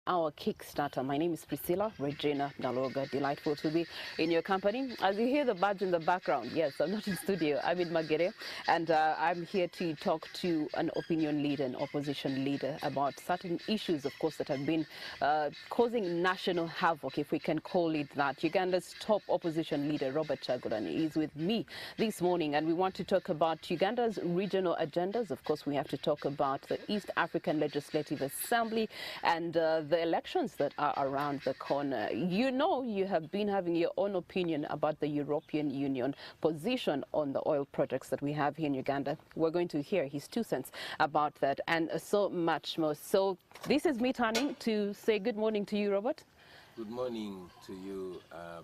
our Kickstarter. My name is Priscilla Regina Naloga. Delightful to be in your company. As you hear the birds in the background, yes, I'm not in studio. I'm in Magere, and I'm here to talk to an opinion leader, an opposition leader, about certain issues, of course, that have been causing national havoc, if we can call it that. Uganda's top opposition leader, Robert Kyagulanyi, is with me this morning, and we want to talk about Uganda's regional agendas. Of course, we have to talk about the East African Legislative Assembly and the elections that are around the corner. You know, you have been having your own opinion about the European Union position on the oil projects that we have here in Uganda. We're going to hear his 2 cents about that and so much more. So this is me turning to say good morning to you, Robert. Good morning to you,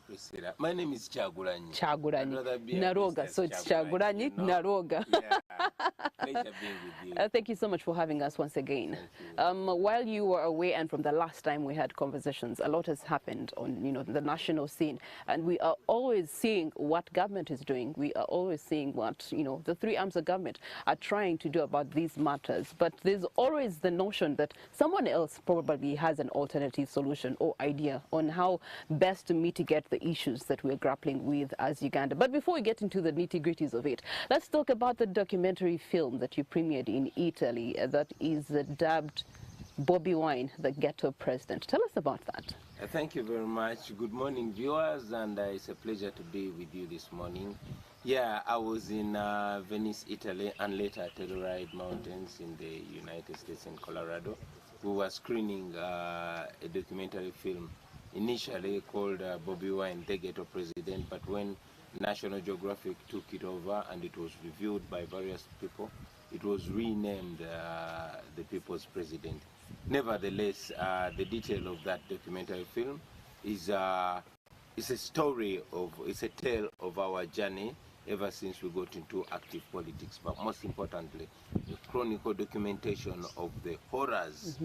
Priscilla. My name is Kyagulanyi. Kyagulanyi Naroga, so it's Kyagulanyi Naroga. Yeah. Pleasure being with you. Thank you so much for having us once again. While you were away and from the last time we had conversations, a lot has happened on the national scene, and we are always seeing what government is doing. We are always seeing what the three arms of government are trying to do about these matters. But there's always the notion that someone else probably has an alternative solution or idea on how best to mitigate the issues that we're grappling with as Uganda. But before we get into the nitty-gritties of it, let's talk about the documentary film that you premiered in Italy that is dubbed Bobi Wine, the Ghetto President. Tell us about that. Thank you very much. Good morning, viewers, and it's a pleasure to be with you this morning. Yeah, I was in Venice, Italy, and later at Telluride Mountains in the United States in Colorado. We were screening a documentary film initially called Bobi Wine, the Ghetto President, but when National Geographic took it over and it was reviewed by various people, it was renamed the People's President. Nevertheless, the detail of that documentary film is it's a tale of our journey ever since we got into active politics, but most importantly, the chronicle documentation of the horrors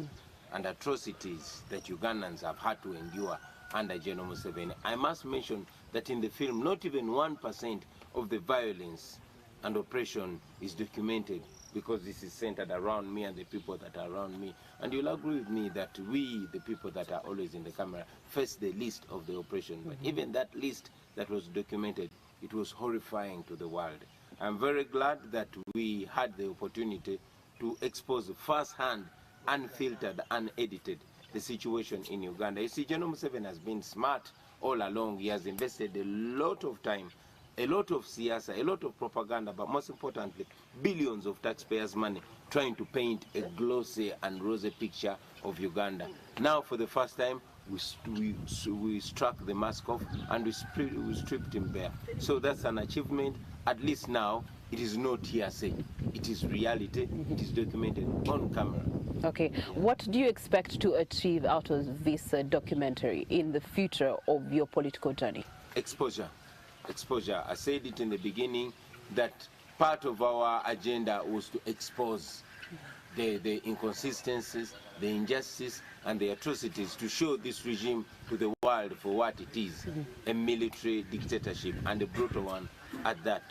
and atrocities that Ugandans have had to endure under General Museveni. I must mention that in the film, not even 1% of the violence and oppression is documented, because this is centered around me and the people that are around me. And you'll agree with me that we, the people that are always in the camera, face the least of the oppression. But even that list that was documented, it was horrifying to the world. I'm very glad that we had the opportunity to expose firsthand, unfiltered, unedited, the situation in Uganda. You see, General Museveni has been smart all along. He has invested a lot of time, a lot of siasa, a lot of propaganda, but most importantly, billions of taxpayers' money trying to paint a glossy and rosy picture of Uganda. Now, for the first time, we struck the mask off and we stripped him bare. So that's an achievement. At least now, it is not hearsay. It is reality. It is documented on camera. Okay. What do you expect to achieve out of this documentary in the future of your political journey? Exposure. Exposure. I said it in the beginning that part of our agenda was to expose the inconsistencies, the injustice, and the atrocities, to show this regime to the world for what it is, a military dictatorship, and a brutal one at that,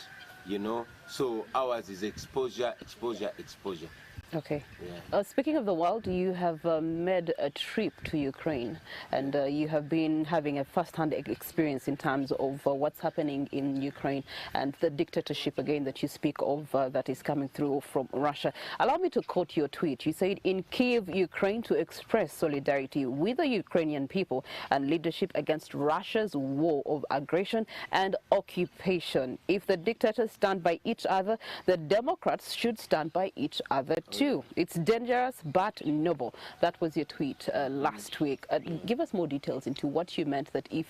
So ours is exposure, exposure, exposure. Okay. Yeah. Speaking of the world, you have made a trip to Ukraine, and you have been having a first-hand experience in terms of what's happening in Ukraine and the dictatorship, again, that you speak of that is coming through from Russia. Allow me to quote your tweet. You said, "In Kiev, Ukraine, to express solidarity with the Ukrainian people and leadership against Russia's war of aggression and occupation. If the dictators stand by each other, the Democrats should stand by each other too. It's dangerous but noble." That was your tweet last week. Give us more details into what you meant, that if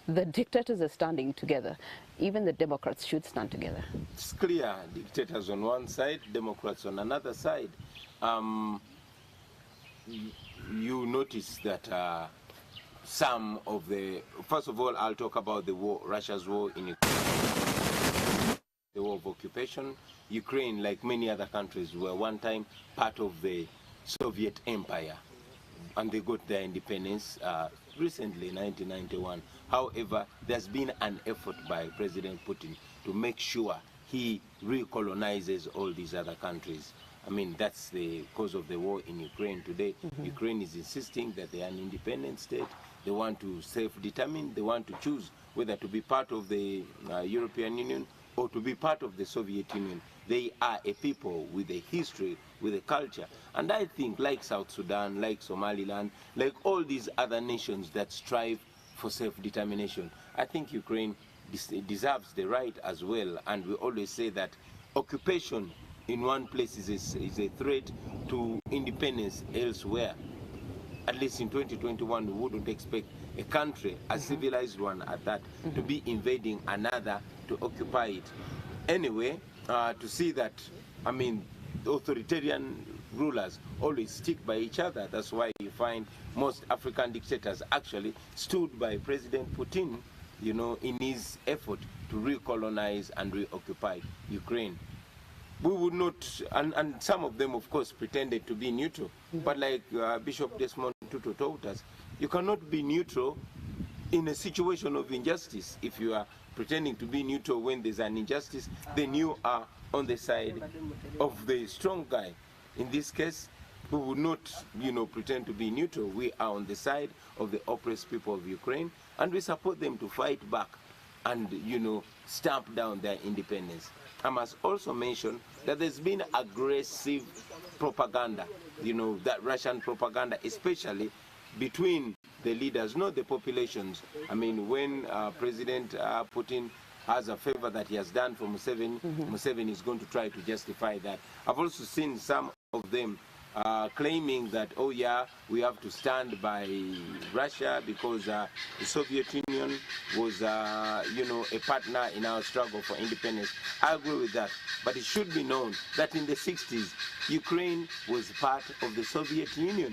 the dictators are standing together, even the Democrats should stand together. It's clear. Dictators on one side, Democrats on another side. You notice that some of the... First of all, I'll talk about the war, Russia's war in Ukraine. The war of occupation. Ukraine, like many other countries, were one time part of the Soviet Empire, and they got their independence recently, 1991. However, there's been an effort by President Putin to make sure he recolonizes all these other countries. I mean, that's the cause of the war in Ukraine today. Ukraine is insisting that they are an independent state. They want to self-determine. They want to choose whether to be part of the European Union or to be part of the Soviet Union. They are a people with a history, with a culture. And I think, like South Sudan, like Somaliland, like all these other nations that strive for self-determination, I think Ukraine deserves the right as well. And we always say that occupation in one place is a threat to independence elsewhere. At least in 2021, we wouldn't expect a country, a civilized one at that, to be invading another to occupy it. Anyway, to see that, I mean, the authoritarian rulers always stick by each other. That's why you find most African dictators actually stood by President Putin, you know, in his effort to recolonize and reoccupy Ukraine. We would not, and some of them, of course, pretended to be neutral. But like Bishop Desmond Tutu told us, you cannot be neutral in a situation of injustice. If you are pretending to be neutral when there's an injustice, then you are on the side of the strong guy. In this case, we would not, you know, pretend to be neutral. We are on the side of the oppressed people of Ukraine, and we support them to fight back and, you know, stamp down their independence. I must also mention that there's been aggressive propaganda, you know, that Russian propaganda, especially between the leaders, not the populations. I mean, when President Putin has a favor that he has done for Museveni, Museveni is going to try to justify that. I've also seen some of them claiming that, oh yeah, we have to stand by Russia because the Soviet Union was, you know, a partner in our struggle for independence. I agree with that, but it should be known that in the 60s, Ukraine was part of the Soviet Union.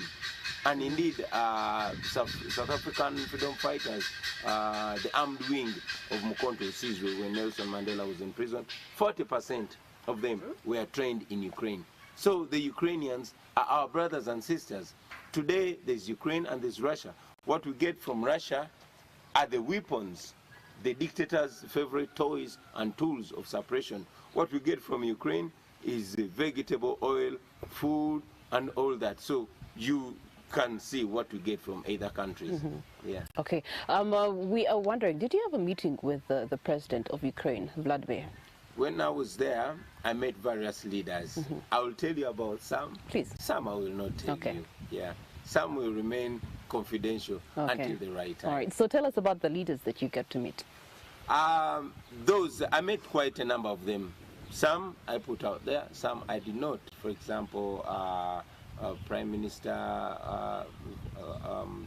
And indeed, South African freedom fighters, the armed wing of Mukonto Sizwe, when Nelson Mandela was in prison, 40% of them were trained in Ukraine. So the Ukrainians are our brothers and sisters. Today, there's Ukraine and there's Russia. What we get from Russia are the weapons, the dictators' favorite toys and tools of suppression. What we get from Ukraine is vegetable oil, food, and all that. So you can see what we get from either countries. Yeah. Okay. We are wondering, did you have a meeting with the president of Ukraine, Vladimir? When I was there, I met various leaders. I will tell you about some. Please. Some I will not tell you. Yeah. Some will remain confidential until the right time. All right. So tell us about the leaders that you get to meet. Those, I met quite a number of them. Some I put out there, some I did not. For example, Prime Minister,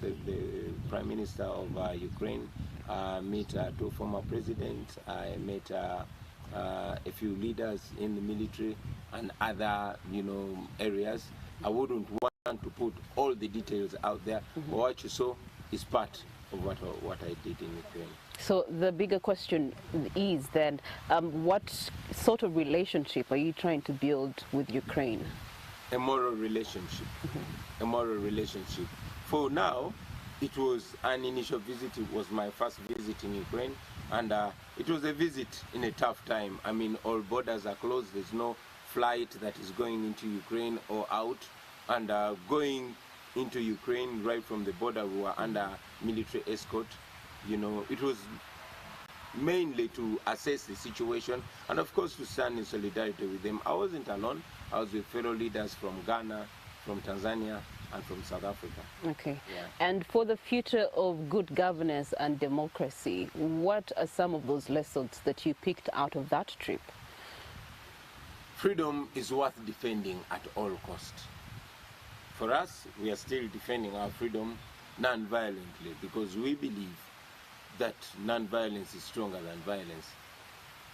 the Prime Minister of Ukraine, met two former presidents. I met a few leaders in the military and other, you know, areas. I wouldn't want to put all the details out there, but what you saw is part of what I did in Ukraine. So the bigger question is then, what sort of relationship are you trying to build with Ukraine? A moral relationship. A moral relationship. For now, it was an initial visit. It was my first visit in Ukraine, and it was a visit in a tough time. I mean, all borders are closed. There's no flight that is going into Ukraine or out, and going into Ukraine right from the border, we were under military escort. You know, it was mainly to assess the situation and of course to stand in solidarity with them. I wasn't alone. I was with fellow leaders from Ghana, from Tanzania, and from South Africa. Okay. Yeah. And for the future of good governance and democracy, what are some of those lessons that you picked out of that trip? Freedom is worth defending at all costs. For us, we are still defending our freedom non-violently because we believe that non-violence is stronger than violence.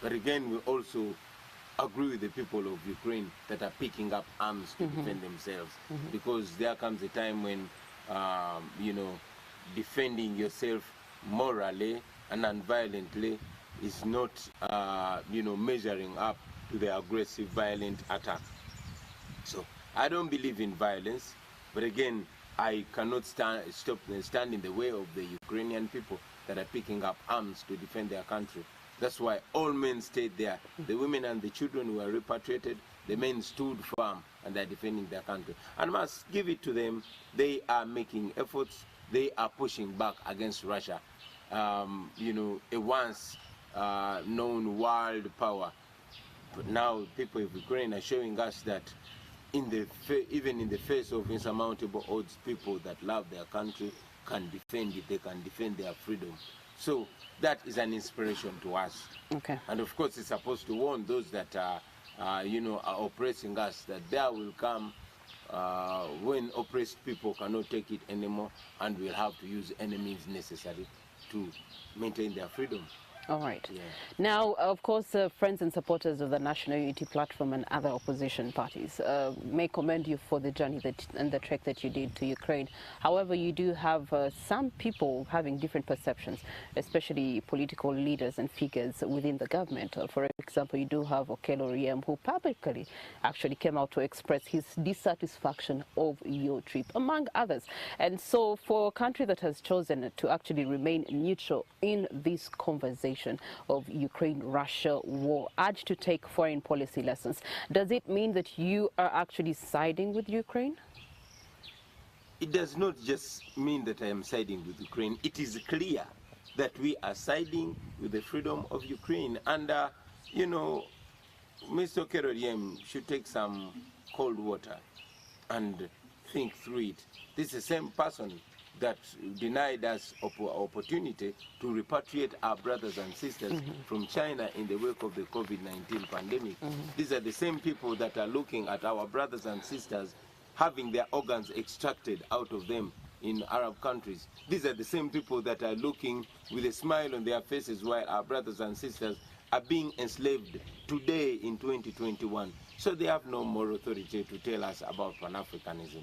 But again, we also agree with the people of Ukraine that are picking up arms to defend themselves, because there comes a time when, you know, defending yourself morally and non-violently is not, you know, measuring up to the aggressive, violent attack. So I don't believe in violence, but again, I cannot stand in the way of the Ukrainian people that are picking up arms to defend their country. That's why all men stayed there. The women and the children were repatriated. The men stood firm and they're defending their country. And I must give it to them. They are making efforts. They are pushing back against Russia. You know, a once known world power. But now people of Ukraine are showing us that even in the face of insurmountable odds, people that love their country can defend it. They can defend their freedom. So that is an inspiration to us. Okay. And of course, it's supposed to warn those that you know, are oppressing us, that there will come when oppressed people cannot take it anymore, and we'll have to use any means necessary to maintain their freedom. All right. Yeah. Now, of course, friends and supporters of the National Unity Platform and other opposition parties may commend you for the journey and the trek that you did to Ukraine. However, you do have some people having different perceptions, especially political leaders and figures within the government. For example, you do have Okello Oryem, who publicly actually came out to express his dissatisfaction of your trip, among others. And so for a country that has chosen to actually remain neutral in this conversation of Ukraine-Russia war, urged to take foreign policy lessons, does it mean that you are actually siding with Ukraine? It does not just mean that I am siding with Ukraine. It is clear that we are siding with the freedom of Ukraine. And, you know, Mr. Okello Oryem should take some cold water and think through it. This is the same person that denied us opportunity to repatriate our brothers and sisters from China in the wake of the COVID-19 pandemic. These are the same people that are looking at our brothers and sisters having their organs extracted out of them in Arab countries. These are the same people that are looking with a smile on their faces while our brothers and sisters are being enslaved today in 2021. So they have no moral authority to tell us about Pan-Africanism.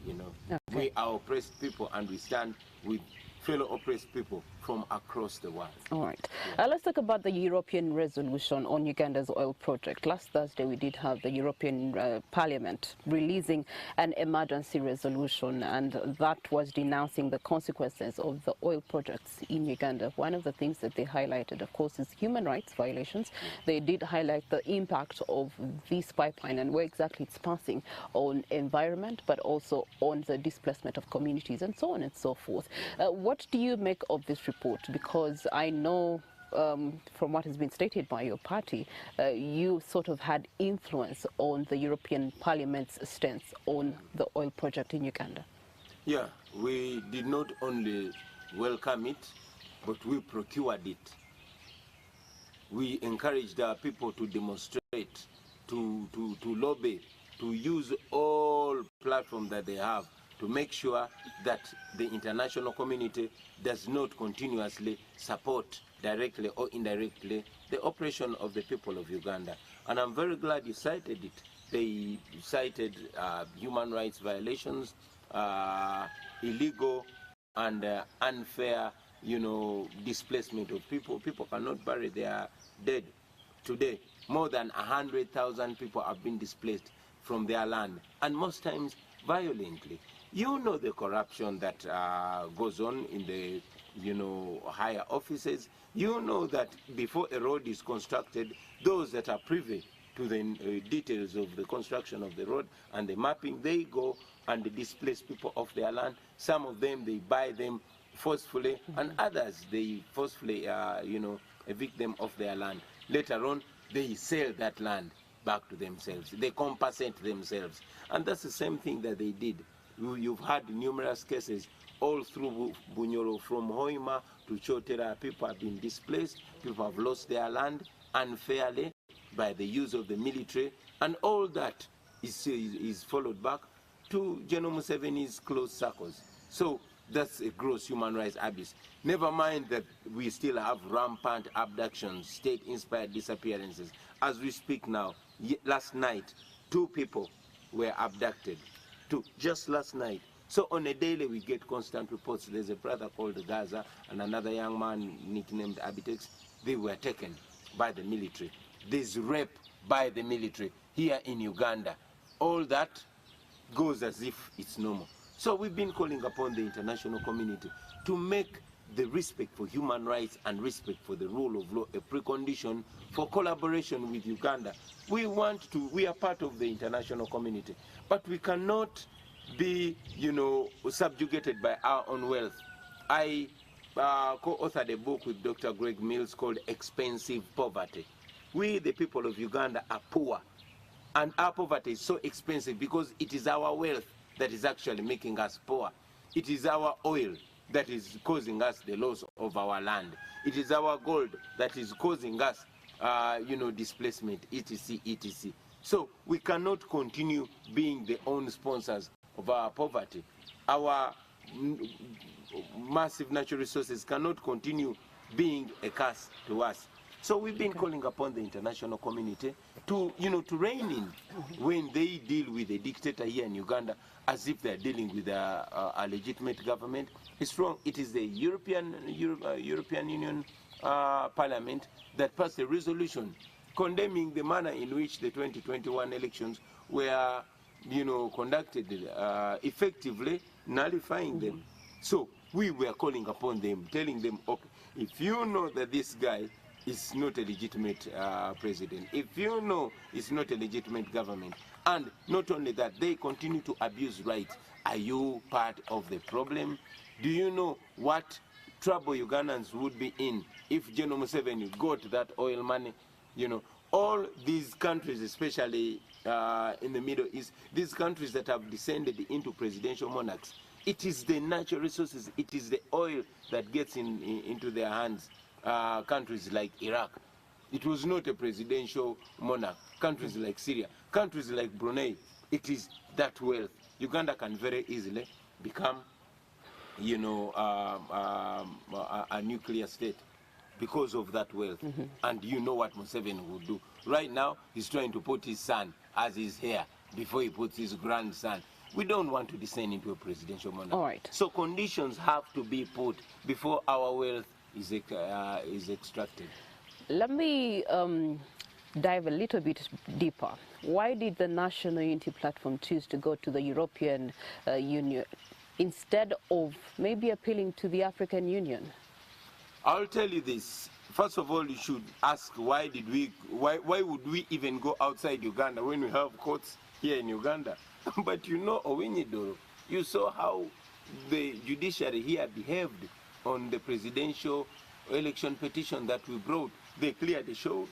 You know, okay. We are oppressed people, and we stand with fellow oppressed people from across the world. All right. Yeah. Let's talk about the European resolution on Uganda's oil project. Last Thursday, we did have the European Parliament releasing an emergency resolution, and that was denouncing the consequences of the oil projects in Uganda. One of the things that they highlighted, of course, is human rights violations. They did highlight the impact of this pipeline and where exactly it's passing on environment, but also on the displacement of communities and so on and so forth. What do you make of this report? Because I know from what has been stated by your party, you sort of had influence on the European Parliament's stance on the oil project in Uganda. Yeah, we did not only welcome it, but we procured it. We encouraged our people to demonstrate, to lobby, to use all platforms that they have to make sure that the international community does not continuously support directly or indirectly the oppression of the people of Uganda. And I'm very glad you cited it. They cited human rights violations, illegal and unfair, you know, displacement of people. People cannot bury their dead. Today, more than 100,000 people have been displaced from their land, and most times violently. You know the corruption that goes on in the, you know, higher offices. You know that before a road is constructed, those that are privy to the details of the construction of the road and the mapping, they go and they displace people off their land. Some of them, they buy them forcefully, and others, they forcefully, you know, evict them off their land. Later on, they sell that land back to themselves. They compensate themselves. And that's the same thing that they did. You've had numerous cases all through Bunyoro, from Hoima to Chotera. People have been displaced, people have lost their land unfairly by the use of the military, and all that is followed back to General Museveni's close circles. So that's a gross human rights abuse. Never mind that we still have rampant abductions, state-inspired disappearances. As we speak now, last night, 2 people were abducted. 2, just last night. So on a daily we get constant reports. There's a brother called Gaza and another young man nicknamed Abitex. They were taken by the military. There's rape by the military here in Uganda. All that goes as if it's normal. So we've been calling upon the international community to make the respect for human rights and respect for the rule of law a precondition for collaboration with Uganda. We are part of the international community, but we cannot be, subjugated by our own wealth. I co-authored a book with Dr. Greg Mills called Expensive Poverty. We, the people of Uganda, are poor, and our poverty is so expensive because it is our wealth that is actually making us poor. It is our oil that is causing us the loss of our land. It is our gold that is causing us, displacement, etc., etc. So we cannot continue being the own sponsors of our poverty. Our massive natural resources cannot continue being a curse to us. So we've been calling upon the international community to rein in when they deal with a dictator here in Uganda as if they're dealing with a legitimate government. It's wrong. It is the European Union Parliament that passed a resolution condemning the manner in which the 2021 elections were conducted, effectively nullifying them. So we were calling upon them, telling them, okay, if you know that this guy is not a legitimate president, if you know it's not a legitimate government, and not only that, they continue to abuse rights, are you part of the problem? Do you know what trouble Ugandans would be in if General Museveni got that oil money? All these countries, especially in the Middle East, these countries that have descended into presidential monarchs, it is the natural resources, it is the oil that gets into their hands. Countries like Iraq, it was not a presidential monarch. Countries like Syria, countries like Brunei, it is that wealth. Uganda can very easily become, a nuclear state because of that wealth. And you know what Museveni will do. Right now, he's trying to put his son as his heir before he puts his grandson. We don't want to descend into a presidential monarch. All right. So conditions have to be put before our wealth is extracted. Let me dive a little bit deeper. Why did the National Unity Platform choose to go to the European Union instead of maybe appealing to the African Union? I'll tell you this. First of all, you should ask why would we even go outside Uganda when we have courts here in Uganda? But Owinyi, you saw how the judiciary here behaved on the presidential election petition that we brought. They clearly showed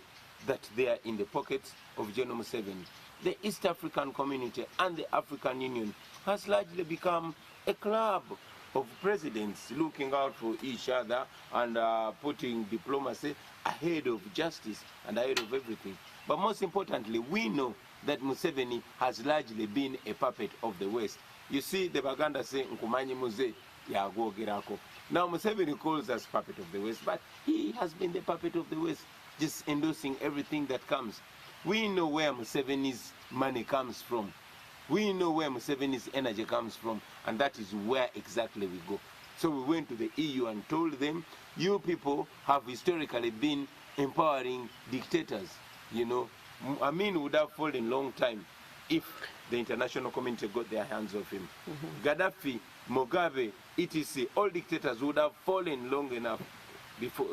that they are in the pockets of General Museveni. The East African community and the African Union has largely become a club of presidents looking out for each other and putting diplomacy ahead of justice and ahead of everything. But most importantly, we know that Museveni has largely been a puppet of the West. You see, the Baganda say, Nkumanyi Muze, Yago Gerako. Now Museveni calls us puppet of the West, but he has been the puppet of the West, just endorsing everything that comes. We know where Museveni's money comes from. We know where Museveni's energy comes from, and that is where exactly we go. So we went to the EU and told them, you people have historically been empowering dictators. Amin would have fallen long time if the international community got their hands off him. Gaddafi, Mugabe, etc., all dictators would have fallen long enough before,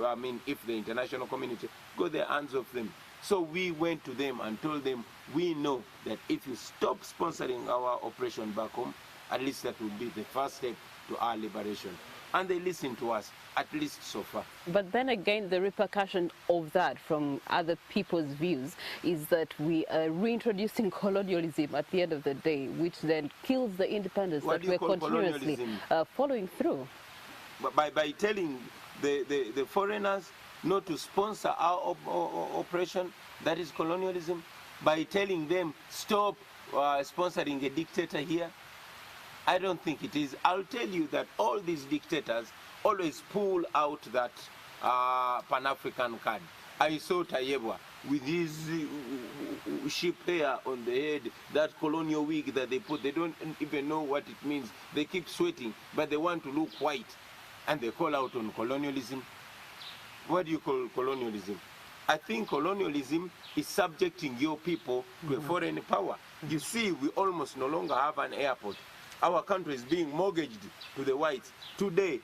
if the international community got their hands off them. So we went to them and told them, we know that if you stop sponsoring our operation back home, at least that would be the first step to our liberation. And they listened to us, at least so far. But then again, the repercussion of that from other people's views is that we are reintroducing colonialism at the end of the day, which then kills the independence that we're continuously following through. By telling the foreigners not to sponsor our operation, that is colonialism. By telling them stop sponsoring a dictator here, I don't think it is. I'll tell you that all these dictators always pull out that Pan-African card. I saw Tayebwa with his sheep hair on the head, that colonial wig that they put. They don't even know what it means. They keep sweating, but they want to look white. And they call out on colonialism. What do you call colonialism? I think colonialism is subjecting your people to a foreign power. You see, we almost no longer have an airport. Our country is being mortgaged to the whites. Today,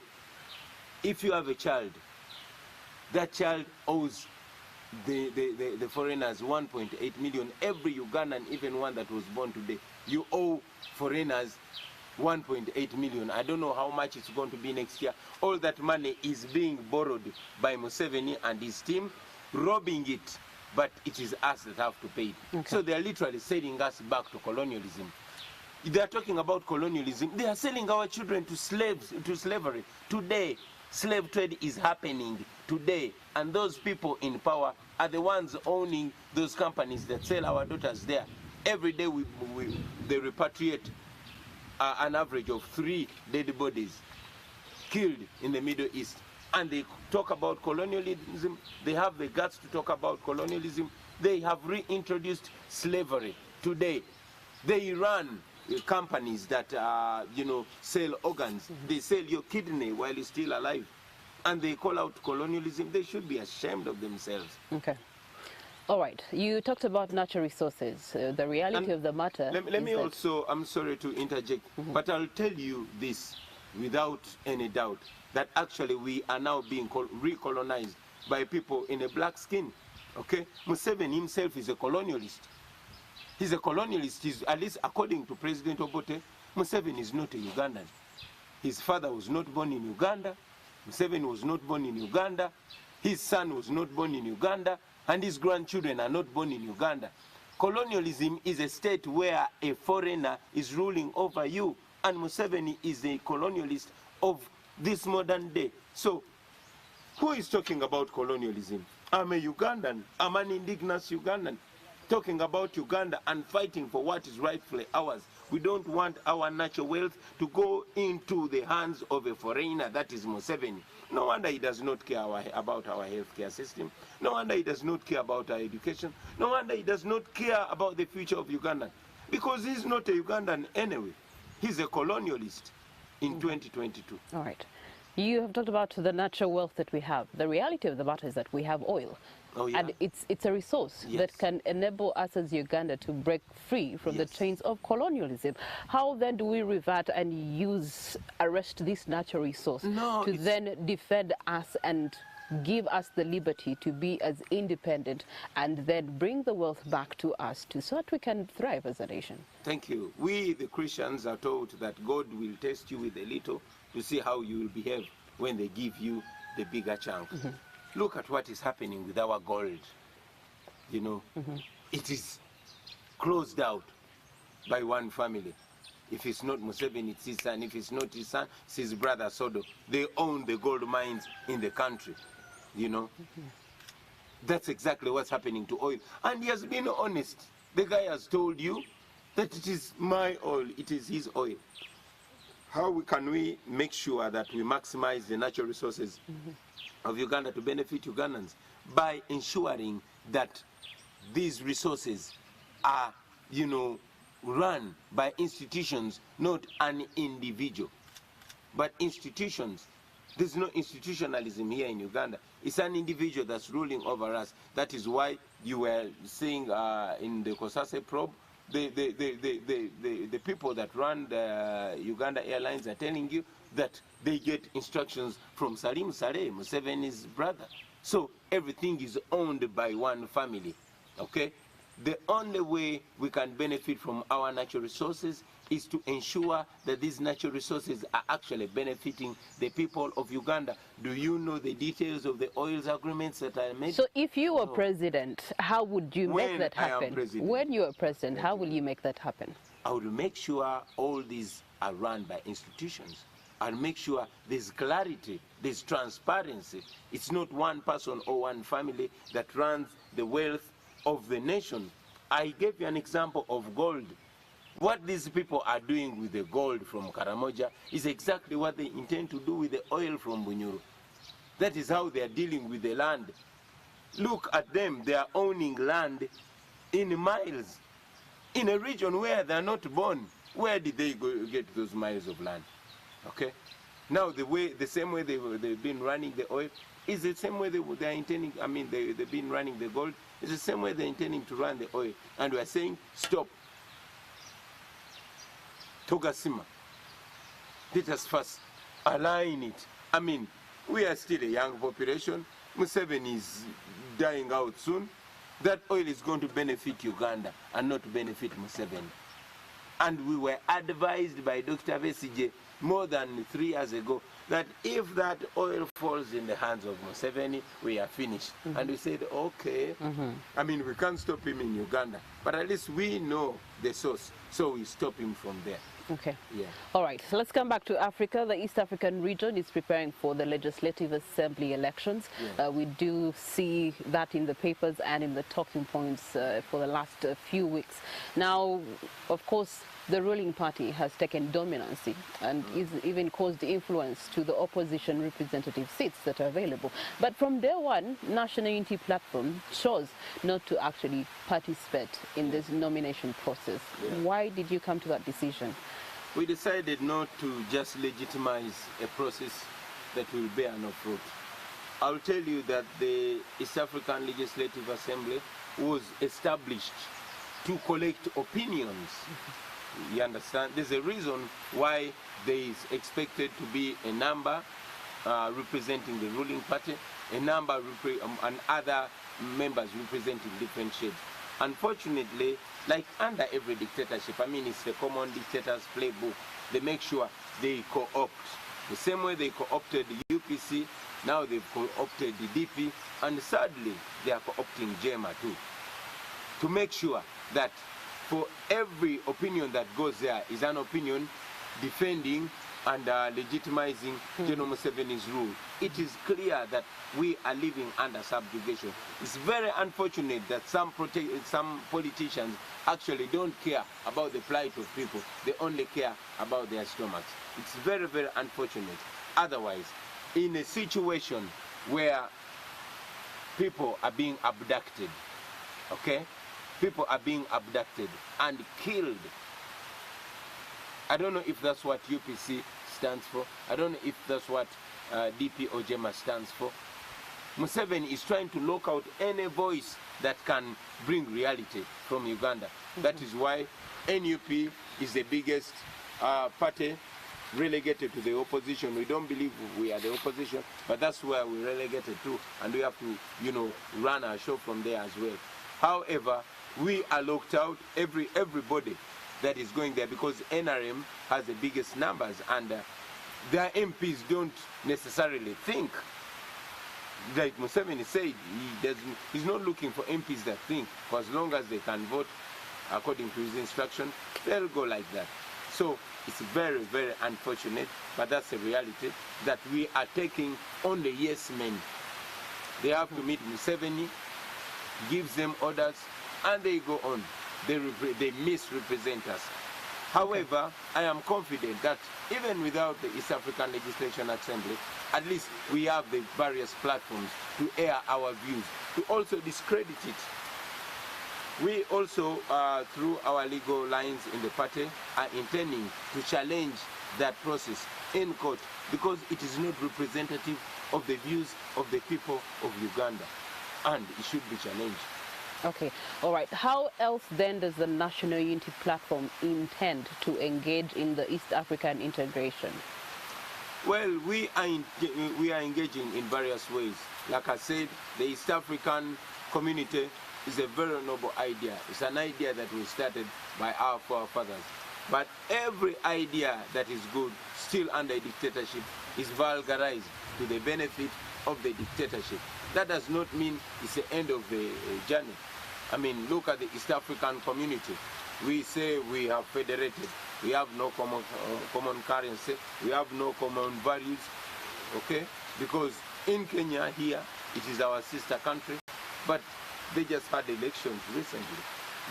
If you have a child, that child owes the foreigners 1.8 million. Every Ugandan, even one that was born today, you owe foreigners 1.8 million. I don't know how much it's going to be next year. All that money is being borrowed by Museveni and his team, robbing it, but it is us that have to pay it. Okay. So they are literally selling us back to colonialism. They are talking about colonialism. They are selling our children to slavery. Today, slave trade is happening today, and those people in power are the ones owning those companies that sell our daughters there. Every day they repatriate an average of 3 dead bodies killed in the Middle East. And they talk about colonialism. They have the guts to talk about colonialism. They have reintroduced slavery today. They run companies that sell organs. They sell your kidney while you're still alive, and they call out colonialism. They should be ashamed of themselves. Okay. All right. You talked about natural resources. The reality of the matter. Let me also, I'm sorry to interject, but I'll tell you this without any doubt, that actually we are now being recolonized by people in a black skin. Okay? Museveni himself is a colonialist. He's a colonialist. He's, at least according to President Obote, Museveni is not a Ugandan. His father was not born in Uganda. Museveni was not born in Uganda. His son was not born in Uganda. And his grandchildren are not born in Uganda. Colonialism is a state where a foreigner is ruling over you. And Museveni is a colonialist of this modern day. So, who is talking about colonialism? I'm a Ugandan. I'm an indigenous Ugandan. Talking about Uganda and fighting for what is rightfully ours. We don't want our natural wealth to go into the hands of a foreigner, that is Museveni. No wonder he does not care about our healthcare system. No wonder he does not care about our education. No wonder he does not care about the future of Uganda. Because he's not a Ugandan anyway. He's a colonialist in 2022. All right. You have talked about the natural wealth that we have. The reality of the matter is that we have oil. Oh, yeah. And it's a resource that can enable us as Uganda to break free from the chains of colonialism. How then do we revert and arrest this natural resource to then defend us and give us the liberty to be as independent and then bring the wealth back to us so that we can thrive as a nation? Thank you. We, the Christians, are told that God will test you with a little to see how you will behave when they give you the bigger chunk. Look at what is happening with our gold. You know, it is closed out by one family. If it's not Museveni, it's his son. If it's not his son, it's his brother Sodo. They own the gold mines in the country, you know. That's exactly what's happening to oil. And he has been honest. The guy has told you that it is my oil, it is his oil. How can we make sure that we maximize the natural resources of Uganda to benefit Ugandans? By ensuring that these resources are, run by institutions, not an individual, but institutions. There's no institutionalism here in Uganda. It's an individual that's ruling over us. That is why you were seeing in the Kosase probe, the people that run the Uganda Airlines are telling you that they get instructions from Salim Saleh, Museveni's brother. So everything is owned by one family, okay? The only way we can benefit from our natural resources is to ensure that these natural resources are actually benefiting the people of Uganda. Do you know the details of the oils agreements that are made? So if you were president, how would you make that happen? When you are president, how will you make that happen? I will make sure all these are run by institutions. I'll make sure there's clarity, there's transparency. It's not one person or one family that runs the wealth of the nation. I gave you an example of gold. What these people are doing with the gold from Karamoja is exactly what they intend to do with the oil from Bunyuru. That is how they are dealing with the land. Look at them, they are owning land in miles, in a region where they are not born. Where did they go get those miles of land? Okay? Now the same way they've been running the oil is the same way they are intending, they've been running the gold, it's the same way they're intending to run the oil. And we are saying, stop. Togasima, let us first align it. we are still a young population. Museveni is dying out soon. That oil is going to benefit Uganda and not to benefit Museveni. And we were advised by Dr. Besigye more than 3 years ago that if that oil falls in the hands of Museveni, we are finished. And we said, okay, I mean, we can't stop him in Uganda, but at least we know the source, so we stop him from there. Okay. Yeah. All right. So let's come back to Africa. The East African region is preparing for the Legislative Assembly elections. Yeah. We do see that in the papers and in the talking points for the last few weeks. Now, of course, the ruling party has taken dominancy and is even caused influence to the opposition representative seats that are available. But from day one, National Unity Platform chose not to actually participate in this nomination process. Yeah. Why did you come to that decision? We decided not to just legitimize a process that will bear no fruit. I'll tell you that the East African Legislative Assembly was established to collect opinions. You understand? There's a reason why there is expected to be a number representing the ruling party, a number and other members representing different shades. Unfortunately, like under every dictatorship, I mean, it's the common dictator's playbook. They make sure they co-opt. The same way they co-opted the UPC, now they've co-opted the DP, and sadly, they are co-opting JEMA too. To make sure that for every opinion that goes there is an opinion defending and legitimizing General Museveni's rule. It is clear that we are living under subjugation. It's very unfortunate that some politicians actually don't care about the plight of people. They only care about their stomachs. It's very, very unfortunate. Otherwise, in a situation where people are being abducted, okay? People are being abducted and killed. I don't know if that's what UPC stands for. I don't know if that's what DP or JEMA stands for. Museveni is trying to lock out any voice that can bring reality from Uganda. That is why NUP is the biggest party relegated to the opposition. We don't believe we are the opposition, but that's where we're relegated to, and we have to, you know, run our show from there as well. However, we are locked out, everybody that is going there, because NRM has the biggest numbers, and their MPs don't necessarily think. Like Museveni said, he's not looking for MPs that think, for as long as they can vote according to his instruction, they'll go like that. So it's very, very unfortunate, but that's the reality, that we are taking only yes men. They have to meet Museveni, gives them orders, and they go on. They misrepresent us. However, I am confident that even without the East African Legislation Assembly, at least we have the various platforms to air our views, to also discredit it. We also, through our legal lines in the party, are intending to challenge that process in court, because it is not representative of the views of the people of Uganda, and it should be challenged. Okay, all right. How else then does the National Unity Platform intend to engage in the East African integration? Well, we are engaging in various ways. Like I said, the East African community is a very noble idea. It's an idea that was started by our forefathers. But every idea that is good, still under dictatorship, is vulgarized to the benefit of the dictatorship. That does not mean it's the end of the journey. I mean, look at the East African community. We say we have federated. We have no common currency. We have no common values, okay? Because in Kenya here, it is our sister country, but they just had elections recently.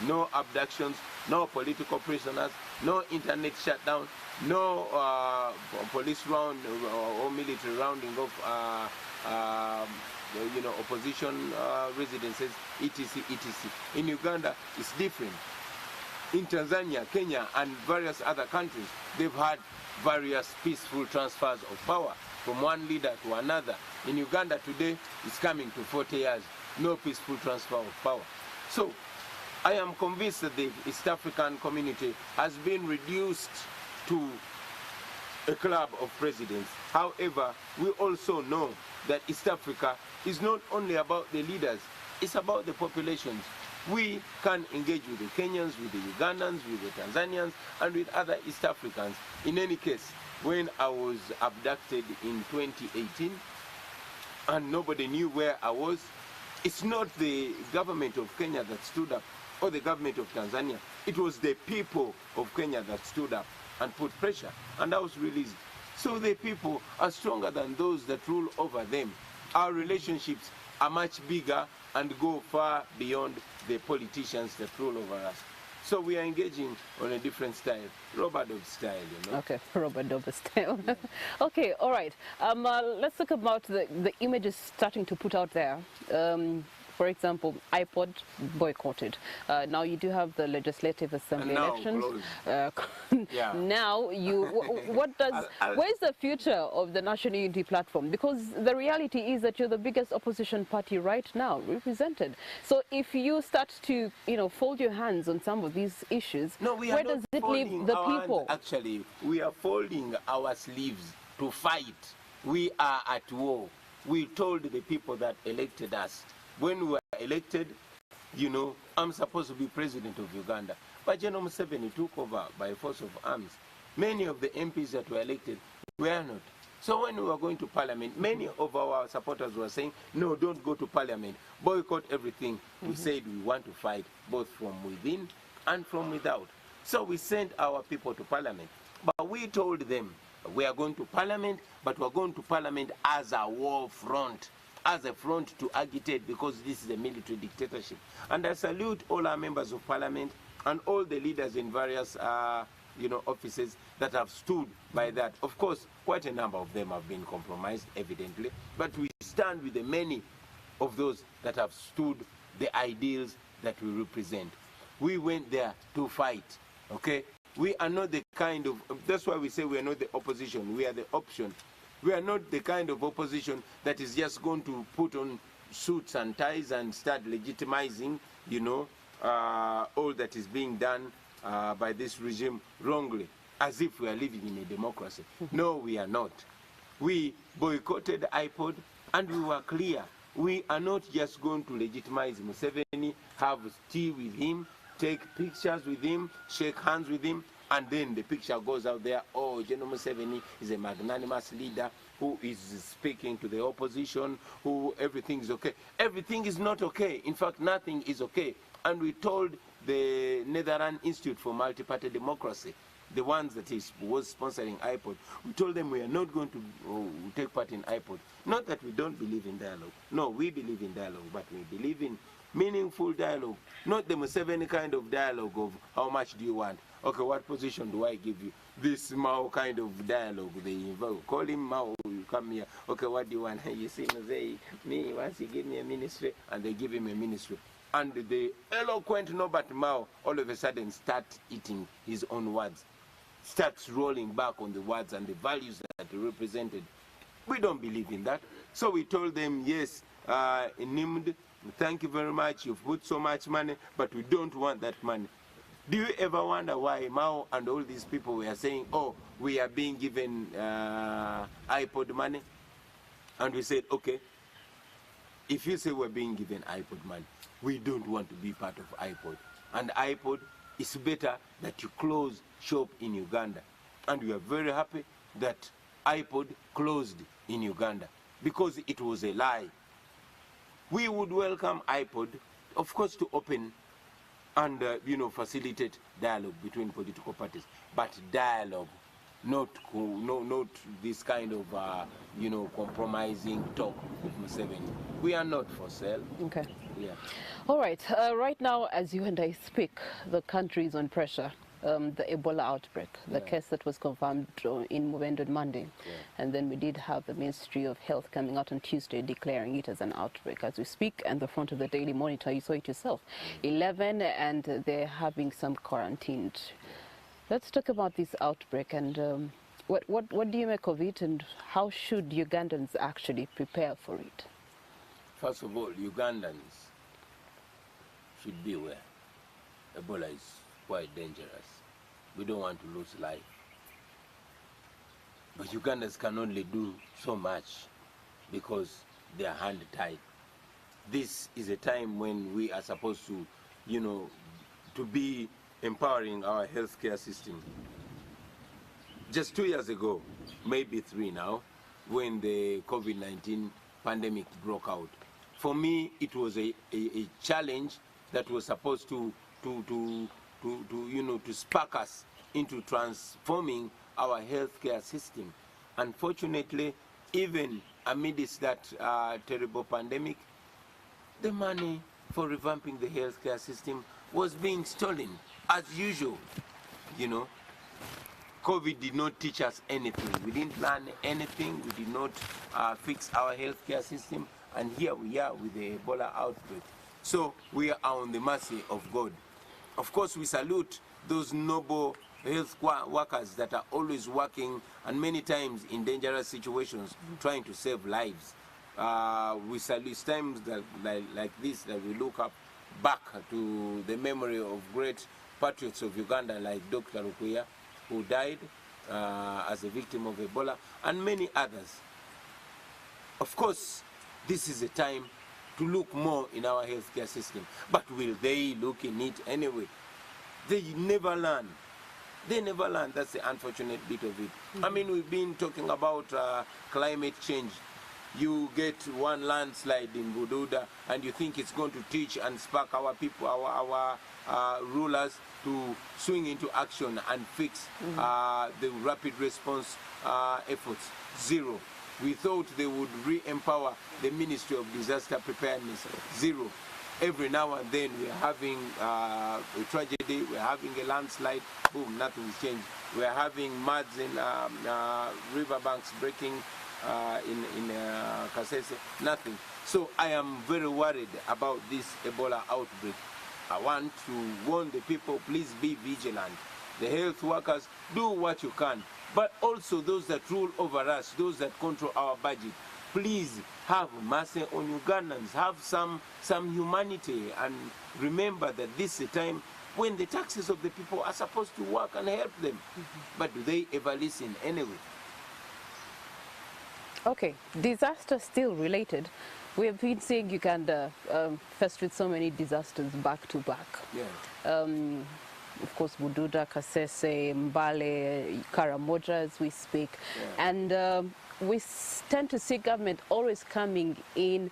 No abductions, no political prisoners, no internet shutdown, no police round or military rounding of opposition residences, etc., etc. In Uganda, it's different. In Tanzania, Kenya, and various other countries, they've had various peaceful transfers of power from one leader to another. In Uganda today, it's coming to 40 years, no peaceful transfer of power. So, I am convinced that the East African community has been reduced to a club of presidents. However, we also know that East Africa is not only about the leaders, it's about the populations. We can engage with the Kenyans, with the Ugandans, with the Tanzanians, and with other East Africans. In any case, when I was abducted in 2018, and nobody knew where I was, it's not the government of Kenya that stood up, or the government of Tanzania. It was the people of Kenya that stood up and put pressure, and I was released. So the people are stronger than those that rule over them. Our relationships are much bigger and go far beyond the politicians that rule over us. So we are engaging on a different style, Robert Dobbs style, you know. Okay, Robert Dobbs style. Okay, all right. Let's talk about the images starting to put out there. For example, iPod boycotted. Now you do have the Legislative Assembly elections. Yeah. Now where's the future of the National Unity Platform? Because the reality is that you're the biggest opposition party right now represented. So if you start to, fold your hands on some of these issues, where does it leave the people? Actually, we are folding our sleeves to fight. We are at war. We told the people that elected us, when we were elected, I'm supposed to be president of Uganda. But General Museveni took over by force of arms. Many of the MPs that were elected were not. So when we were going to parliament, many of our supporters were saying, no, don't go to parliament, boycott everything. We said we want to fight both from within and from without. So we sent our people to parliament. But we told them, we are going to parliament, but we're going to parliament as a war front, as a front to agitate, because this is a military dictatorship. And I salute all our members of parliament and all the leaders in various offices that have stood by that. Of course, quite a number of them have been compromised, evidently, but we stand with the many of those that have stood the ideals that we represent. We went there to fight, okay? We are not the kind of, that's why we say we are not the opposition, we are the option. We are not the kind of opposition that is just going to put on suits and ties and start legitimizing, all that is being done by this regime wrongly, as if we are living in a democracy. No, we are not. We boycotted iPod, and we were clear. We are not just going to legitimize Museveni, have tea with him, take pictures with him, shake hands with him, and then the picture goes out there, oh, General Museveni is a magnanimous leader who is speaking to the opposition, who everything is okay. Everything is not okay. In fact, nothing is okay. And we told the Netherlands Institute for Multi-Party Democracy, the ones that was sponsoring iPod, we told them we are not going to take part in iPod. Not that we don't believe in dialogue. No, we believe in dialogue, but we believe in meaningful dialogue, not the Museveni kind of dialogue of how much do you want? Okay, what position do I give you? This Mao kind of dialogue they involve. Call him Mao, you come here. Okay, what do you want? You see, me, once you give me a ministry, and they give him a ministry. And the eloquent Norbert Mao all of a sudden starts eating his own words, starts rolling back on the words and the values that he represented. We don't believe in that. So we told them, yes, NIMD, thank you very much, you've put so much money, but we don't want that money. Do you ever wonder why Mao and all these people were saying, oh, we are being given iPod money? And we said, okay, if you say we're being given iPod money, we don't want to be part of iPod. And iPod, it's better that you close shop in Uganda. And we are very happy that iPod closed in Uganda because it was a lie. We would welcome iPod, of course, to open and facilitate dialogue between political parties, but dialogue, not this kind of compromising talk with Museveni. We are not for sale. Okay. Yeah. All right. Right now, as you and I speak, the country is on pressure. The Ebola outbreak, the case that was confirmed in Mubende on Monday. Yeah. And then we did have the Ministry of Health coming out on Tuesday declaring it as an outbreak. As we speak, and the front of the Daily Monitor, you saw it yourself, 11, and they're having some quarantined. Yeah. Let's talk about this outbreak and what do you make of it, and how should Ugandans actually prepare for it? First of all, Ugandans should be aware. Ebola is quite dangerous. We don't want to lose life. But Ugandans can only do so much because they are hand tied. This is a time when we are supposed to, to be empowering our healthcare system. Just 2 years ago, maybe 3 now, when the COVID-19 pandemic broke out, for me it was a challenge that was supposed to spark us into transforming our healthcare system. Unfortunately, even amidst that terrible pandemic, the money for revamping the healthcare system was being stolen, as usual. COVID did not teach us anything. We didn't learn anything. We did not fix our healthcare system. And here we are with the Ebola outbreak. So we are on the mercy of God. Of course, we salute those noble health workers that are always working and many times in dangerous situations trying to save lives. We salute times that, like this, that we look up back to the memory of great patriots of Uganda like Dr. Rukuya, who died as a victim of Ebola, and many others. Of course, this is a time to look more in our healthcare system. But will they look in it anyway? They never learn. They never learn. That's the unfortunate bit of it. I mean, we've been talking about climate change. You get one landslide in Bududa and you think it's going to teach and spark our people, our rulers to swing into action and fix the rapid response efforts. Zero. We thought they would re-empower the Ministry of Disaster Preparedness. Zero. Every now and then we're having a tragedy, we're having a landslide, boom, nothing's changed. We're having floods in riverbanks breaking in Kasese, nothing. So I am very worried about this Ebola outbreak. I want to warn the people, please be vigilant. The health workers, do what you can. But also those that rule over us, those that control our budget, please have mercy on Ugandans, have some humanity, and remember that this is a time when the taxes of the people are supposed to work and help them. But do they ever listen anyway? Okay, disaster still related. We have been seeing Uganda faced with so many disasters back to back. Yeah. Of course, Bududa, Kasese, Mbale, Karamoja as we speak. Yeah. And we tend to see government always coming in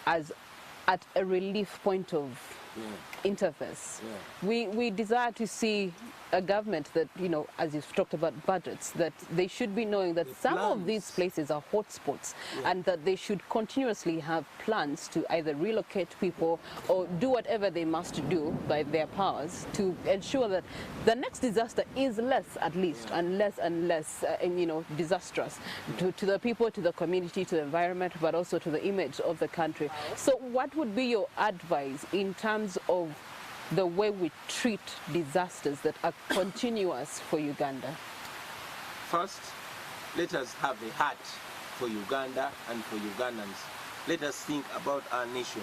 as at a relief point of interface. Yeah. We desire to see a government that, as you've talked about budgets, that they should be knowing that some of these places are hotspots, and that they should continuously have plans to either relocate people or do whatever they must do by their powers to ensure that the next disaster is less, at least, and less, disastrous to the people, to the community, to the environment, but also to the image of the country. So what would be your advice in terms of the way we treat disasters that are continuous for Uganda? First, let us have a heart for Uganda and for Ugandans. Let us think about our nation.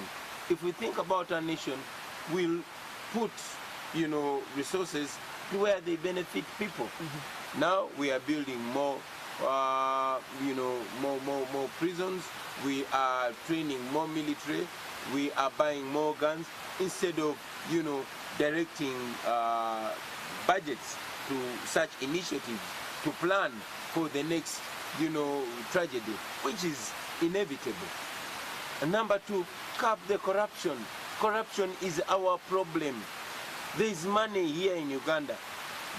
If we think about our nation, we'll put, resources to where they benefit people. Now we are building more, more prisons. We are training more military. We are buying more guns instead of, directing budgets to such initiatives to plan for the next, tragedy, which is inevitable. And number two, curb the corruption. Corruption is our problem. There is money here in Uganda,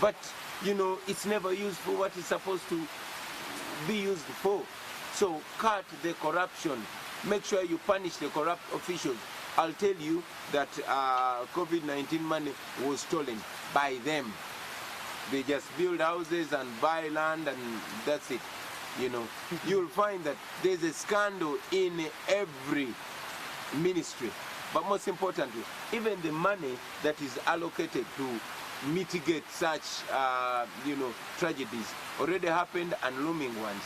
but, it's never used for what it's supposed to be used for. So cut the corruption. Make sure you punish the corrupt officials. I'll tell you that COVID-19 money was stolen by them. They just build houses and buy land and that's it. You'll find that there's a scandal in every ministry. But most importantly, even the money that is allocated to mitigate such, tragedies already happened and looming ones.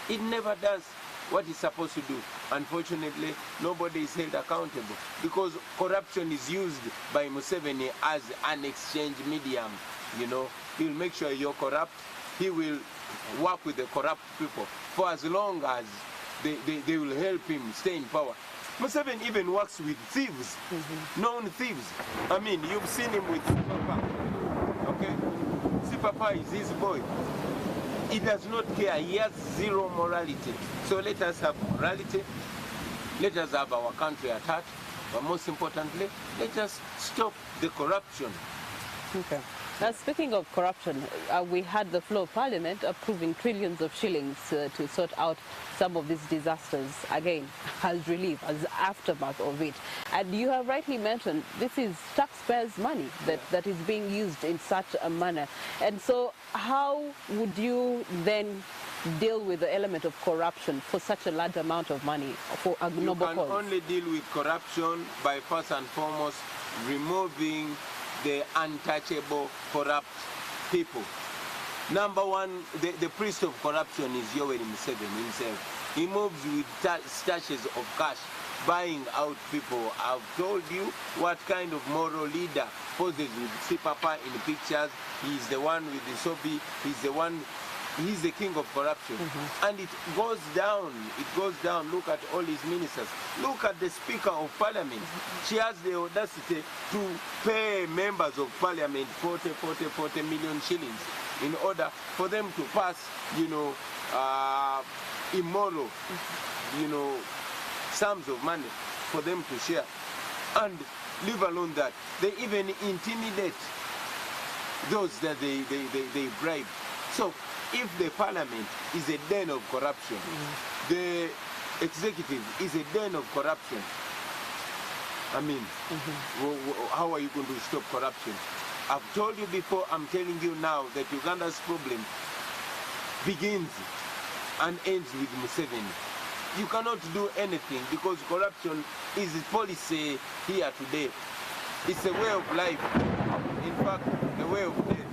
It never does what it's supposed to do. Unfortunately, nobody is held accountable because corruption is used by Museveni as an exchange medium. He'll make sure you're corrupt, he will work with the corrupt people for as long as they will help him stay in power. Museveni even works with thieves, known thieves. I mean, you've seen him with Sipapa, okay? Sipapa is his boy. He does not care, he has zero morality. So let us have morality, let us have our country at heart, but most importantly, let us stop the corruption. Okay. Now, speaking of corruption, we had the floor of Parliament approving trillions of shillings to sort out some of these disasters, again, as relief, as aftermath of it. And you have rightly mentioned, this is taxpayers' money that is being used in such a manner. And so how would you then deal with the element of corruption for such a large amount of money for a noble cause? You can only deal with corruption by first and foremost removing the untouchable, corrupt people. Number one, the priest of corruption is Yoweri Museveni himself. He moves with stashes of cash, buying out people. I've told you what kind of moral leader poses with Sipapa in pictures. He's the one with the Sobi. He's the king of corruption. And it goes down. Look at all his ministers. Look at the Speaker of Parliament. She has the audacity to pay members of Parliament 40 million shillings in order for them to pass, immoral, sums of money for them to share. And leave alone that, they even intimidate those that they bribe. So, if the parliament is a den of corruption, the executive is a den of corruption, I mean, how are you going to stop corruption? I've told you before, I'm telling you now that Uganda's problem begins and ends with Museveni. You cannot do anything because corruption is a policy here today. It's a way of life. In fact, a way of death.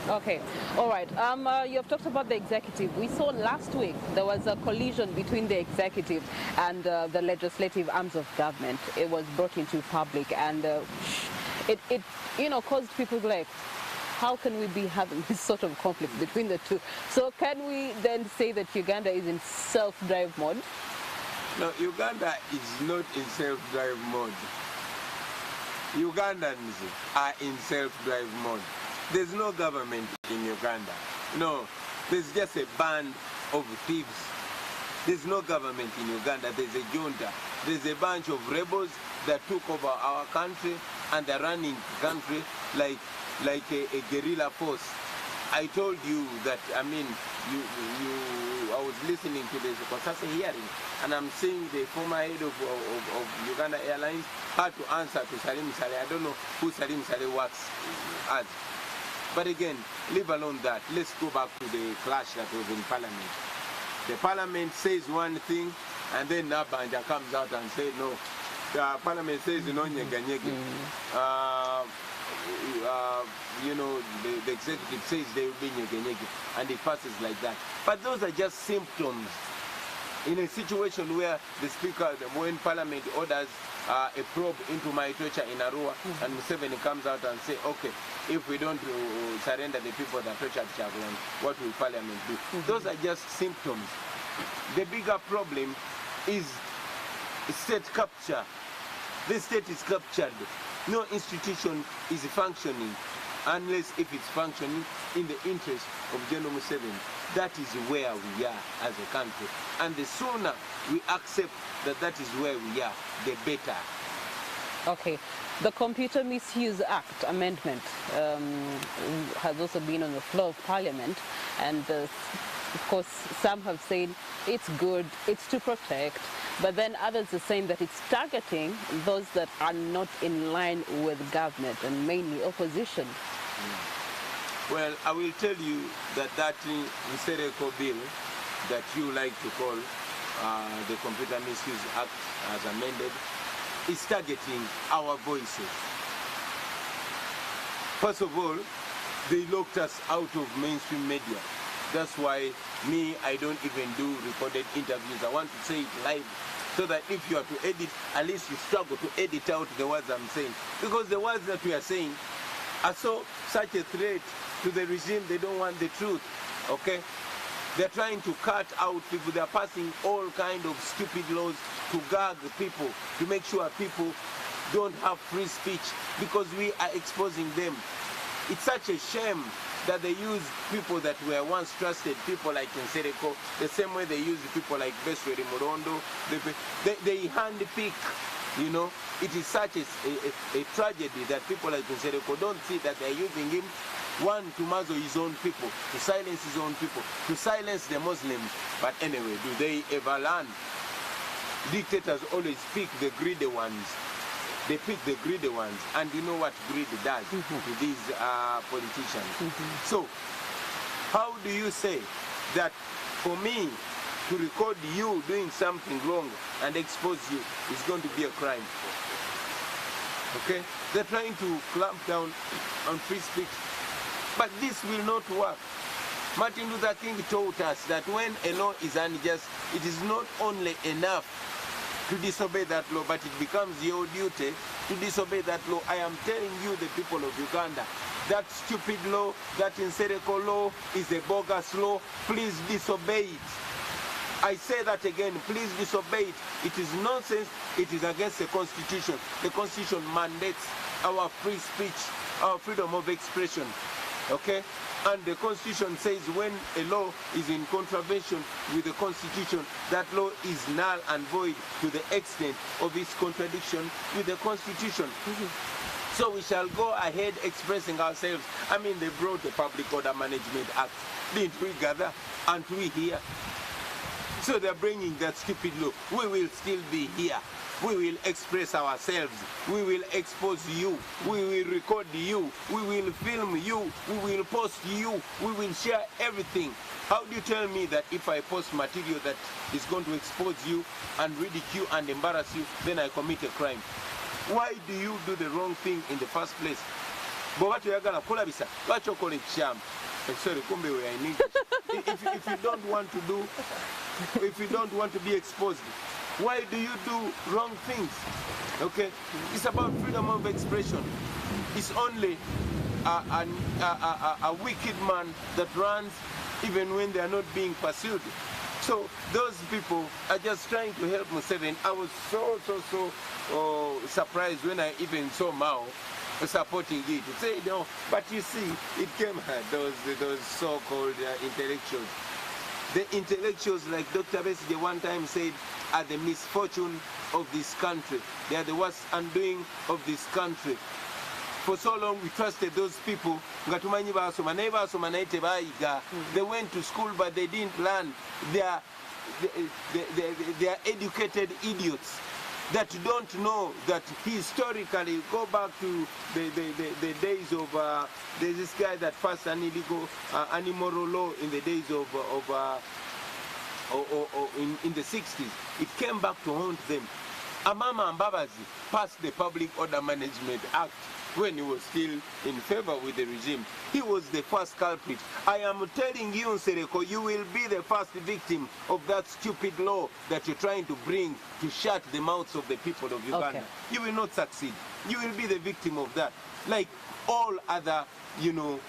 Okay, all right. You have talked about the executive. We saw last week there was a collision between the executive and the legislative arms of government. It was brought into public, and it caused people like, how can we be having this sort of conflict between the two? So can we then say that Uganda is in self-drive mode? No, Uganda is not in self-drive mode. Ugandans are in self-drive mode. There's no government in Uganda. No, there's just a band of thieves. There's no government in Uganda. There's a junta. There's a bunch of rebels that took over our country and they're running the country like a guerrilla force. I told you that, I mean, I was listening to the Kosase hearing, and I'm seeing the former head of Uganda Airlines had to answer to Salim Saleh. I don't know who Salim Saleh works as. But again, leave alone that. Let's go back to the clash that was in Parliament. The Parliament says one thing, and then Nabanja comes out and says no. The Parliament says no, nyege. The executive says they will be nyege, and it passes like that. But those are just symptoms. In a situation where the Speaker, when Parliament orders a probe into Maitocha in Arua, and Museveni comes out and says, okay, if we don't surrender the people that tortured Kyagulanyi, what will Parliament do? Those are just symptoms. The bigger problem is state capture. The state is captured. No institution is functioning unless if it's functioning in the interest of General Museveni. That is where we are as a country. And the sooner we accept that is where we are, the better. Okay. The Computer Misuse Act amendment has also been on the floor of Parliament, and of course some have said it's good, it's to protect, but then others are saying that it's targeting those that are not in line with government and mainly opposition. Well, I will tell you that Nsereko bill that you like to call the Computer Misuse Act as amended is targeting our voices. First of all, they locked us out of mainstream media. That's why I don't even do recorded interviews. I want to say it live so that if you are to edit, at least you struggle to edit out the words I'm saying. Because the words that we are saying are such a threat to the regime. They don't want the truth, okay? They're trying to cut out people. They're passing all kind of stupid laws to gag people, to make sure people don't have free speech because we are exposing them. It's such a shame that they use people that were once trusted, people like Nsereko, the same way they use people like Besweri Murondo. They handpick, you know. It is such a tragedy that people like Nsereko don't see that they're using him, one, to muzzle his own people, to silence his own people, to silence the Muslims. But anyway, do they ever learn? Dictators always pick the greedy ones. They pick the greedy ones, and you know what greed does to these politicians. So, how do you say that for me to record you doing something wrong and expose you is going to be a crime? Okay? They're trying to clamp down on free speech, but this will not work. Martin Luther King taught us that when a law is unjust, it is not only enough to disobey that law, but it becomes your duty to disobey that law. I am telling you, the people of Uganda, that stupid law, that Nsereko law is a bogus law. Please disobey it. I say that again, please disobey it. It is nonsense. It is against the Constitution. The Constitution mandates our free speech, our freedom of expression. Okay? And the Constitution says when a law is in contravention with the Constitution, that law is null and void to the extent of its contradiction with the Constitution. So we shall go ahead expressing ourselves. I mean, they brought the Public Order Management Act. Didn't we gather? Aren't we here? So they're bringing that stupid law. We will still be here. We will express ourselves. We will expose you. We will record you. We will film you. We will post you. We will share everything. How do you tell me that if I post material that is going to expose you and ridicule and embarrass you, then I commit a crime? Why do you do the wrong thing in the first place? Sorry, if you don't want to do, if you don't want to be exposed, why do you do wrong things? Okay, it's about freedom of expression. It's only a wicked man that runs even when they are not being pursued. So those people are just trying to help Museveni. I was so surprised when I even saw Mao supporting it. Say no, but you see, it came those so-called intellectuals. The intellectuals like Dr. Besigye one time said are the misfortune of this country. They are the worst undoing of this country. For so long we trusted those people. They went to school but they didn't learn. They are educated idiots that don't know that historically, go back to the days of, there's this guy that passed an illegal animal law in the days of in the 60s. It came back to haunt them. Amama Mbabazi passed the Public Order Management Act when he was still in favor with the regime. He was the first culprit. I am telling you, Nsereko, you will be the first victim of that stupid law that you're trying to bring to shut the mouths of the people of Uganda. Okay. You will not succeed. You will be the victim of that. Like all other, you know,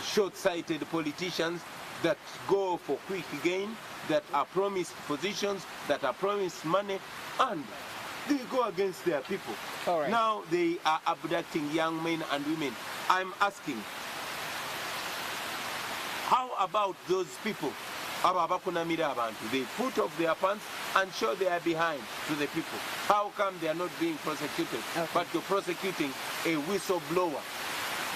short-sighted politicians that go for quick gain, that are promised positions, that are promised money, and they go against their people. All right. Now they are abducting young men and women. I'm asking, how about those people? They put off their pants and show they are behind to the people. How come they are not being prosecuted? Okay. But you're prosecuting a whistleblower.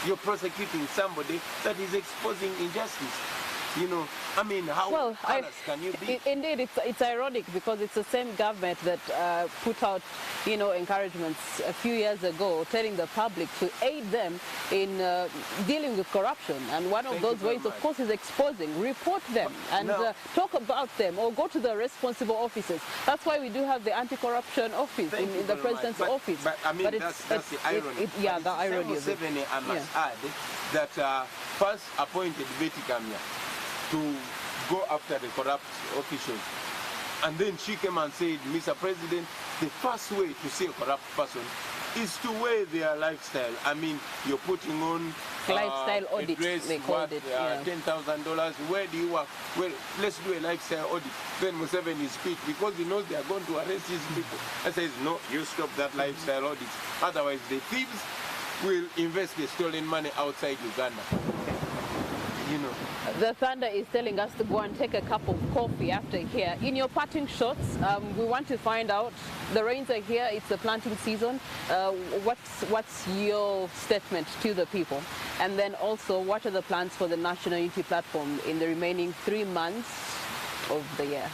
You're prosecuting somebody that is exposing injustice. You know, I mean, how honest can you be? Indeed, it's ironic because it's the same government that put out, you know, encouragements a few years ago telling the public to aid them in dealing with corruption. And one of those ways, of course, is exposing, report them and talk about them or go to the responsible offices. That's why we do have the anti-corruption office in the president's office. But I mean, that's the irony. Yeah, the irony of it. I must add that first appointed Betty Kamya to go after the corrupt officials. And then she came and said, Mr. President, the first way to see a corrupt person is to weigh their lifestyle. I mean, you're putting on Lifestyle a audit, dress they called worth, it, yeah. $10,000. Where do you work? Well, let's do a lifestyle audit. Then Museveni speak because he knows they are going to arrest his people. I says, no, you stop that lifestyle audit. Otherwise, the thieves will invest the stolen money outside Uganda. You know. The Thunder is telling us to go and take a cup of coffee after here. In your parting shots, we want to find out, the rains are here, it's the planting season. What's your statement to the people? And then also, what are the plans for the National Unity Platform in the remaining 3 months of the year?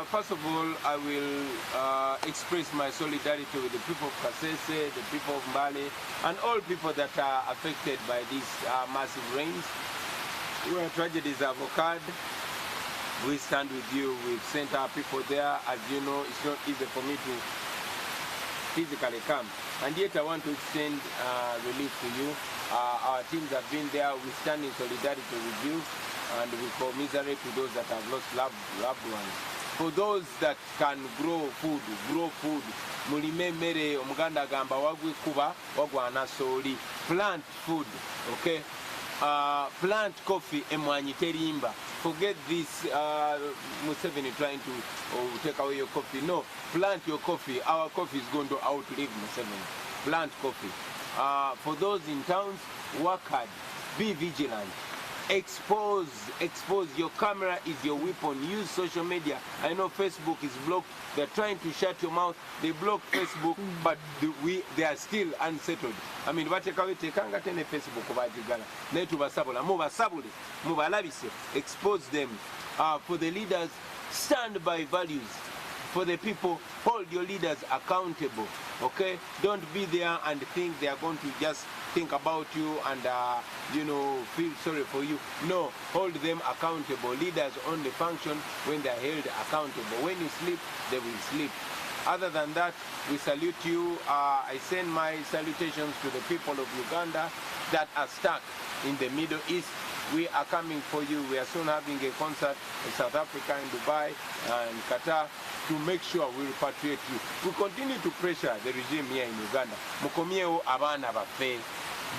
First of all, I will express my solidarity with the people of Kasese, the people of Mbale, and all people that are affected by these massive rains. Where tragedies have occurred, we stand with you. We've sent our people there. As you know, it's not easy for me to physically come. And yet I want to extend relief to you. Our teams have been there. We stand in solidarity with you. And we commiserate to those that have lost loved ones. For those that can grow food. Mulime mere omuganda gamba wagwikuba wagwana soli. Plant food, okay? Plant coffee emwanyi terimba. Forget this Museveni trying to take away your coffee. No, plant your coffee. Our coffee is going to outlive Museveni. Plant coffee. For those in towns, work hard. Be vigilant. Expose. Your camera is your weapon. Use social media. I know Facebook is blocked. They're trying to shut your mouth. They blocked Facebook, but they are still unsettled. I mean, tekanga tene Facebook bajigala. Netu basabula. Mubalabise. Expose them. For the leaders, stand by values. For the people, hold your leaders accountable. Okay? Don't be there and think they are going to just think about you and feel sorry for you. No, hold them accountable. Leaders only function when they are held accountable. When you sleep, they will sleep. Other than that, we salute you. I send my salutations to the people of Uganda that are stuck in the Middle East. We are coming for you. We are soon having a concert in South Africa, in Dubai, and Qatar to make sure we repatriate you. We continue to pressure the regime here in Uganda. Mukomyeo abana bafe.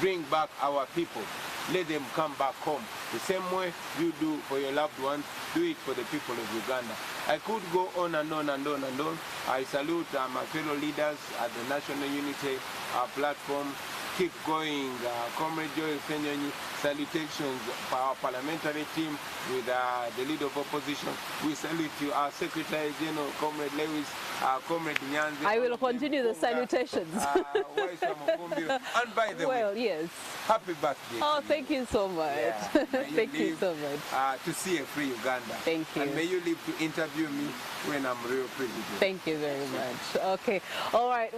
Bring back our people. Let them come back home. The same way you do for your loved ones, do it for the people of Uganda. I could go on and on and on and on. I salute my fellow leaders at the National Unity Platform. Keep going. Comrade Joel Fenyonyi, salutations for our parliamentary team with the leader of opposition. We salute you, our Secretary General, Comrade Lewis, Comrade Nyanzi. I will continue the salutations. And by the way, yes. Happy birthday. Oh, thank you so much. Yeah. Thank you so much. To see a free Uganda. Thank you. And may you live to interview me when I'm real privileged. Thank you very much. Okay. All right.